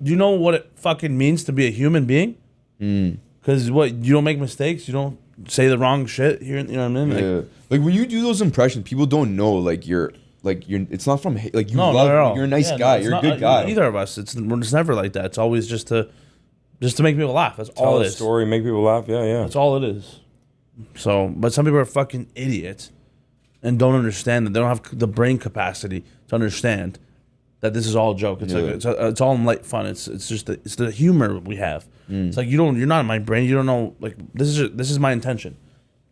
Do you know what it fucking means to be a human being? Because what, you don't make mistakes, you don't say the wrong shit here. You know what I mean? Like, Yeah. Like when you do those impressions, people don't know. Like you're. It's not from like you no, love. not at all. You're a nice Yeah, guy. it's You're not, a good guy. Either of us. We're just never like that. It's always just to make people laugh. That's all Tell it a is. story, make people laugh. Yeah. That's all it is. So, but some people are fucking idiots and don't understand that they don't have the brain capacity to understand that this is all a joke. It's it's all in light fun. It's just it's the humor we have. It's like you're not in my brain. You don't know, like this is my intention.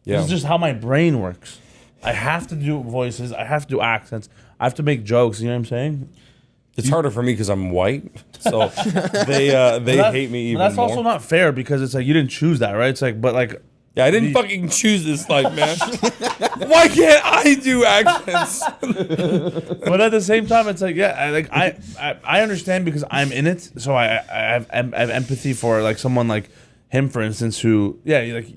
Yeah. This is just how my brain works. I have to do voices. I have to do accents. I have to make jokes. You know what I'm saying? It's harder for me because I'm white, so they hate me even more. That's also not fair because it's like you didn't choose that, right? It's like, but like, yeah, I didn't fucking choose this life, man. Why can't I do accents? but at the same time, it's like, yeah, I understand because I'm in it, so I have empathy for like someone like him, for instance, who like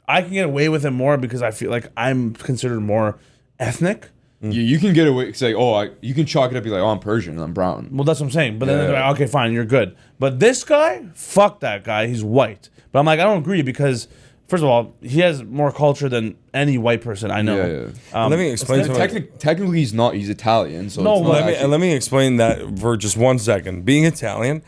I can get away with it more because I feel like I'm considered more ethnic. You can get away. It's like, you can chalk it up. Be like, I'm Persian. I'm brown. Well, that's what I'm saying. But then they're like, okay, fine, you're good. But this guy, fuck that guy. He's white. But I'm like, I don't agree because, first of all, he has more culture than any white person I know. Yeah. Let me explain something. Technically, he's not. He's Italian. So No, it's not Let me explain that for just 1 second. Being Italian,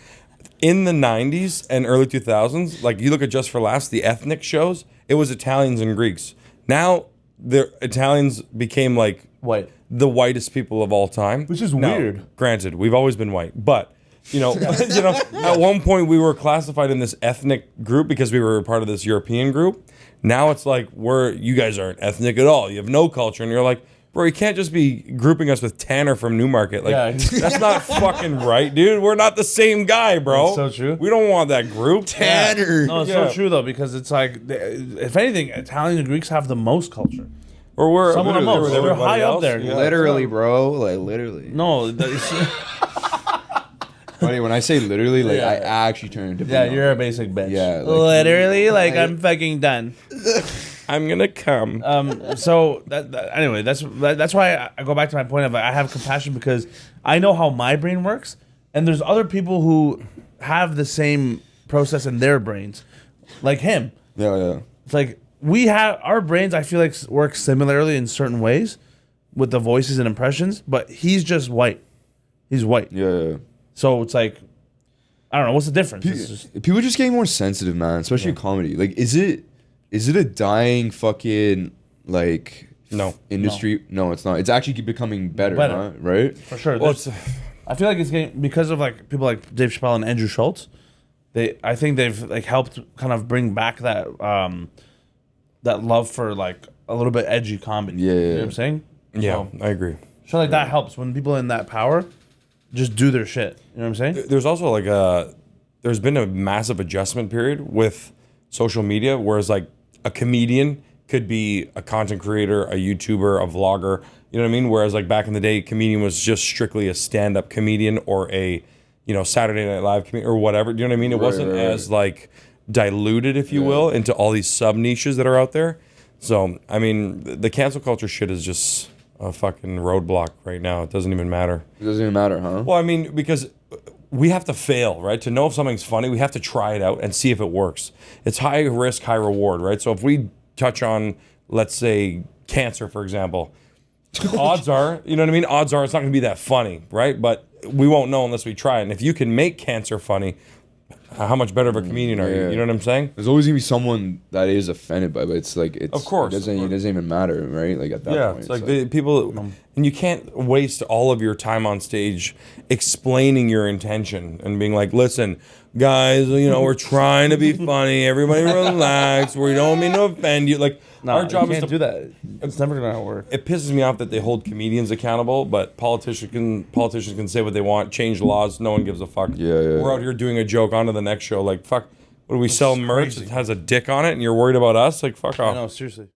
in the 90s and early 2000s, like you look at Just for Laughs, the ethnic shows, it was Italians and Greeks. Now, the Italians became like White. The whitest people of all time. Which is Now, weird. Granted, we've always been white, but at one point we were classified in this ethnic group because we were a part of this European group. Now it's like you guys aren't ethnic at all. You have no culture, and you're like, bro, you can't just be grouping us with Tanner from Newmarket. Like, that's not fucking right, dude. We're not the same guy, bro. That's so true. We don't want that group. Tanner. No, it's so true though because it's like, if anything, Italians and Greeks have the most culture. Or we're Some of the most. They're high up there. Yeah. Literally, bro. Like literally. No, Buddy, when I say literally, like I actually turn into. you're a basic bitch. Yeah, like- literally, like I'm fucking done. I'm gonna come. So anyway, that's why I go back to my point of I have compassion because I know how my brain works, and there's other people who have the same process in their brains, like him. Yeah. It's like we have our brains. I feel like work similarly in certain ways with the voices and impressions, but he's just white. He's white. Yeah. So it's like I don't know what's the difference. People just getting more sensitive, man. Especially in comedy. Like, is it a dying fucking like industry? No, it's not. It's actually becoming better. Huh? Right? For sure. Well, I feel like it's getting because of like people like Dave Chappelle and Andrew Schultz. I think they've like helped kind of bring back that love for like a little bit edgy comedy. Yeah. You know what I'm saying? Yeah, I agree. So like that helps when people in that power just do their shit. You know what I'm saying? There's also like there's been a massive adjustment period with social media, whereas like a comedian could be a content creator, a YouTuber, a vlogger. You know what I mean? Whereas like back in the day, comedian was just strictly a stand-up comedian or a Saturday Night Live comedian or whatever. Do you know what I mean? It wasn't as like diluted, if you will, into all these sub niches that are out there. So I mean, the cancel culture shit is just a fucking roadblock right now. It doesn't even matter. It doesn't even matter, huh? Well, I mean, because we have to fail, right? To know if something's funny, we have to try it out and see if it works. It's high risk, high reward, right? So if we touch on, let's say, cancer, for example, odds are, you know what I mean? Odds are it's not going to be that funny, right? But we won't know unless we try. And if you can make cancer funny, how much better of a comedian are you? You know what I'm saying? There's always gonna be someone that is offended by it, but it's like of course it doesn't even matter, right? Like at that point. It's like the people, and you can't waste all of your time on stage explaining your intention and being like, listen, guys, we're trying to be funny. Everybody relax. We don't mean to offend you. Like our job is to do that. It's never gonna work. It pisses me off that they hold comedians accountable, but politicians can say what they want, change laws. No one gives a fuck. Yeah. We're out here doing a joke onto the next show. Like fuck, what do we sell merch that has a dick on it, and you're worried about us? Like fuck off. No, seriously.